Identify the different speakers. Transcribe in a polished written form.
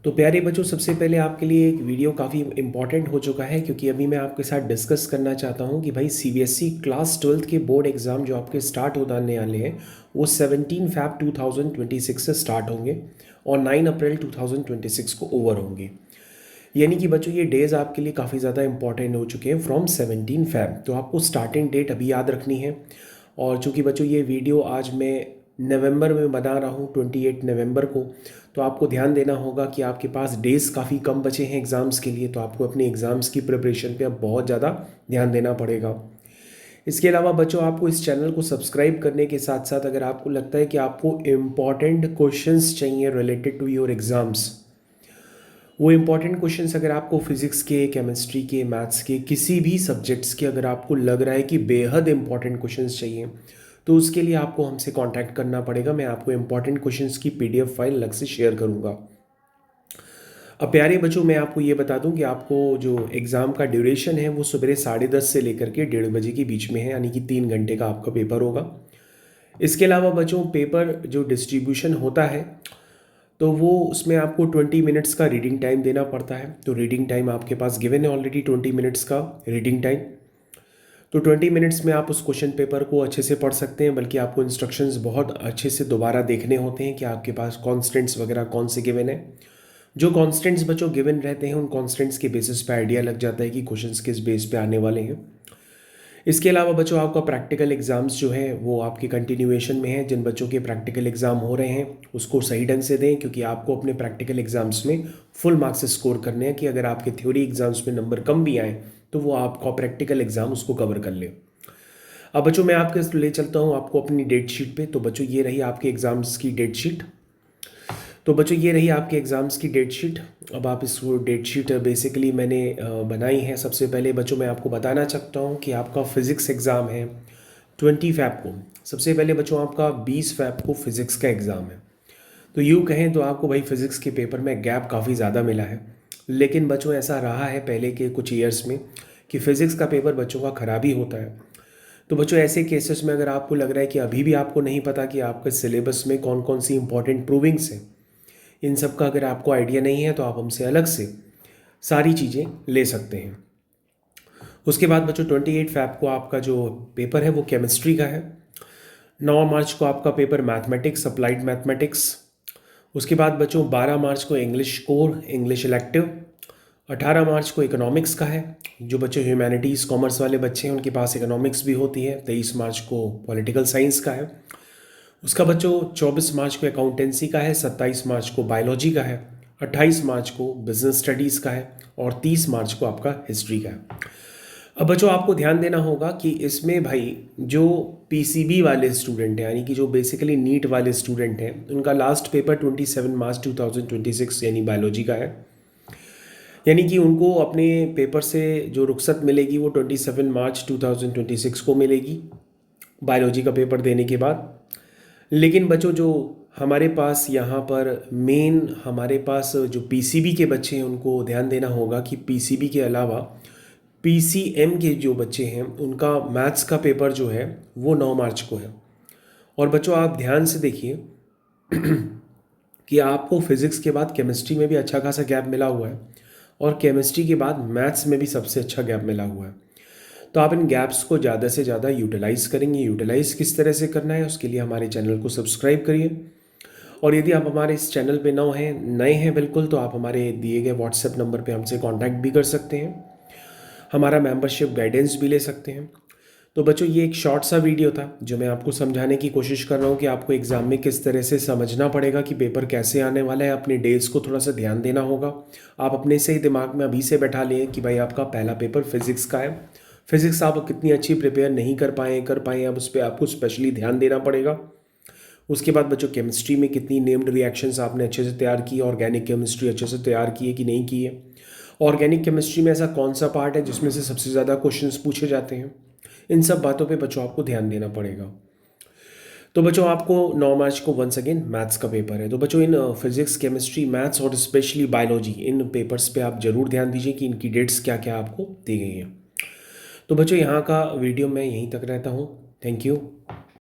Speaker 1: तो प्यारे बच्चों, सबसे पहले आपके लिए एक वीडियो काफ़ी इम्पॉर्टेंट हो चुका है, क्योंकि अभी मैं आपके साथ डिस्कस करना चाहता हूं कि भाई सीबीएसई क्लास 12th के बोर्ड एग्ज़ाम जो आपके स्टार्ट होने वाले हैं वो 17 फैब 2026 से स्टार्ट होंगे और 9 अप्रैल 2026 को ओवर होंगे। यानी कि बच्चों ये डेज़ आपके लिए काफ़ी ज़्यादा इंपॉर्टेंट हो चुके हैं फ्रॉम 17 फैब। तो आपको स्टार्टिंग डेट अभी याद रखनी है। और चूँकि बच्चों ये वीडियो आज मैं नवंबर में बना रहा हूँ 28 नवंबर को, तो आपको ध्यान देना होगा कि आपके पास डेज़ काफ़ी कम बचे हैं एग्ज़ाम्स के लिए। तो आपको अपने एग्ज़ाम्स की प्रिपरेशन पे अब बहुत ज़्यादा ध्यान देना पड़ेगा। इसके अलावा बच्चों, आपको इस चैनल को सब्सक्राइब करने के साथ साथ अगर आपको लगता है कि आपको इम्पॉर्टेंट क्वेश्चंस चाहिए रिलेटेड टू योर एग्ज़ाम्स, वो इम्पॉर्टेंट क्वेश्चंस अगर आपको फिज़िक्स के, केमिस्ट्री के, मैथ्स के, किसी भी सब्जेक्ट्स के अगर आपको लग रहा है कि बेहद इंपॉर्टेंट क्वेश्चंस चाहिए, तो उसके लिए आपको हमसे कांटेक्ट करना पड़ेगा। मैं आपको इंपॉर्टेंट क्वेश्चंस की पीडीएफ फाइल अलग से शेयर करूंगा। अब प्यारे बच्चों, मैं आपको ये बता दूं कि आपको जो एग्ज़ाम का ड्यूरेशन है वो सुबह 10:30 से लेकर के 1:30 के बीच में है, यानी कि 3 घंटे का आपका पेपर होगा। इसके अलावा बच्चों, पेपर जो डिस्ट्रीब्यूशन होता है तो वो उसमें आपको 20 मिनट्स का रीडिंग टाइम देना पड़ता है। तो रीडिंग टाइम आपके पास गिवन है ऑलरेडी, 20 मिनट्स का रीडिंग टाइम। तो 20 मिनट्स में आप उस क्वेश्चन पेपर को अच्छे से पढ़ सकते हैं, बल्कि आपको इंस्ट्रक्शंस बहुत अच्छे से दोबारा देखने होते हैं कि आपके पास कॉन्स्टेंट्स वगैरह कौन से गिवन है। जो कॉन्स्टेंट्स बच्चों गिवन रहते हैं, उन कॉन्स्टेंट्स के बेसिस पे आइडिया लग जाता है कि क्वेश्चंस किस बेस पे आने वाले हैं। इसके अलावा बच्चों, आपका प्रैक्टिकल एग्ज़ाम्स जो है वो आपके कंटिन्यूएशन में है। जिन बच्चों के प्रैक्टिकल एग्ज़ाम हो रहे हैं उसको सही ढंग से दें, क्योंकि आपको अपने प्रैक्टिकल एग्ज़ाम्स में फुल मार्क्स स्कोर करने हैं कि अगर आपके थ्योरी एग्ज़ाम्स में नंबर कम भी आए तो वो आपका प्रैक्टिकल एग्ज़ाम उसको कवर कर ले। अब बच्चों, मैं आपके ले चलता हूँ आपको अपनी डेट शीट पे। तो बच्चों, ये रही आपके एग्ज़ाम्स की डेट शीट। तो बच्चों, ये रही आपके एग्ज़ाम्स की डेट शीट। अब आप इस डेट शीट बेसिकली मैंने बनाई है। सबसे पहले बच्चों, मैं आपको बताना चाहता हूँ कि आपका फ़िज़िक्स एग्ज़ाम है 20 फैब को। सबसे पहले बच्चों, आपका 20 फैब को फ़िज़िक्स का एग्ज़ाम है। तो यूँ कहें तो आपको भाई फ़िज़िक्स के पेपर में गैप काफ़ी ज़्यादा मिला है। लेकिन बच्चों, ऐसा रहा है पहले के कुछ ईयर्स में कि फ़िज़िक्स का पेपर बच्चों का ख़राब ही होता है। तो बच्चों, ऐसे केसेस में अगर आपको लग रहा है कि अभी भी आपको नहीं पता कि आपके सिलेबस में कौन कौन सी इंपॉर्टेंट प्रूविंग्स हैं, इन सब का अगर आपको आइडिया नहीं है, तो आप हमसे अलग से सारी चीज़ें ले सकते हैं। उसके बाद बच्चों, 28 फैब को आपका जो पेपर है वो केमिस्ट्री का है। 9 मार्च को आपका पेपर मैथमेटिक्स, अप्लाइड मैथमेटिक्स। उसके बाद बच्चों, 12 मार्च को इंग्लिश कोर, इंग्लिश इलेक्टिव। 18 मार्च को इकोनॉमिक्स का है। जो बच्चे ह्यूमैनिटीज़ कॉमर्स वाले बच्चे हैं उनके पास इकोनॉमिक्स भी होती है। 23 मार्च को पॉलिटिकल साइंस का है। उसका बच्चों 24 मार्च को अकाउंटेंसी का है। 27 मार्च को बायोलॉजी का है। 28 मार्च को बिजनेस स्टडीज़ का है। और 30 मार्च को आपका हिस्ट्री का है। अब बच्चों, आपको ध्यान देना होगा कि इसमें भाई जो पीसीबी वाले स्टूडेंट हैं, यानी कि जो बेसिकली नीट वाले स्टूडेंट हैं, उनका लास्ट पेपर 27 मार्च 2026 यानी बायोलॉजी का है। यानी कि उनको अपने पेपर से जो रुख्सत मिलेगी वो 27 मार्च 2026 को मिलेगी बायोलॉजी का पेपर देने के बाद। लेकिन बच्चों, जो हमारे पास यहाँ पर मेन हमारे पास जो पीसीबी के बच्चे हैं उनको ध्यान देना होगा कि पीसीबी के अलावा पीसीएम के जो बच्चे हैं उनका मैथ्स का पेपर जो है वो 9 मार्च को है। और बच्चों, आप ध्यान से देखिए कि आपको फिज़िक्स के बाद केमिस्ट्री में भी अच्छा खासा गैप मिला हुआ है, और केमिस्ट्री के बाद मैथ्स में भी सबसे अच्छा गैप मिला हुआ है। तो आप इन गैप्स को ज़्यादा से ज़्यादा यूटिलाइज़ करेंगे। यूटिलाइज़ किस तरह से करना है, उसके लिए हमारे चैनल को सब्सक्राइब करिए। और यदि आप हमारे इस चैनल पे नए हैं बिल्कुल, तो आप हमारे दिए गए व्हाट्सएप नंबर पे हमसे कांटेक्ट भी कर सकते हैं। हमारा मेंबरशिप गाइडेंस भी ले सकते हैं। तो बच्चों, ये एक शॉर्ट सा वीडियो था जो मैं आपको समझाने की कोशिश कर रहा हूँ कि आपको एग्ज़ाम में किस तरह से समझना पड़ेगा कि पेपर कैसे आने वाला है। अपने डेज़ को थोड़ा सा ध्यान देना होगा। आप अपने से ही दिमाग में अभी से बैठा लें कि भाई आपका पहला पेपर फिज़िक्स का है। फिज़िक्स आप कितनी अच्छी प्रिपेयर नहीं कर पाए, अब उस पर आपको स्पेशली ध्यान देना पड़ेगा। उसके बाद बच्चों, केमिस्ट्री में कितनी नेम्ड रिएक्शंस आपने अच्छे से तैयार की, ऑर्गेनिक केमिस्ट्री अच्छे से तैयार की है कि नहीं की है। ऑर्गेनिक केमिस्ट्री में ऐसा कौन सा पार्ट है जिसमें से सबसे ज़्यादा क्वेश्चंस पूछे जाते हैं। इन सब बातों पे बच्चों आपको ध्यान देना पड़ेगा। तो बच्चों, आपको 9 मार्च को वंस अगेन मैथ्स का पेपर है। तो बच्चों, इन फिजिक्स, केमिस्ट्री, मैथ्स और स्पेशली बायोलॉजी, इन पेपर्स पे आप ज़रूर ध्यान दीजिए कि इनकी डेट्स क्या क्या आपको दी गई हैं। तो बच्चों, यहाँ का वीडियो मैं यहीं तक रहता हूँ। Thank you.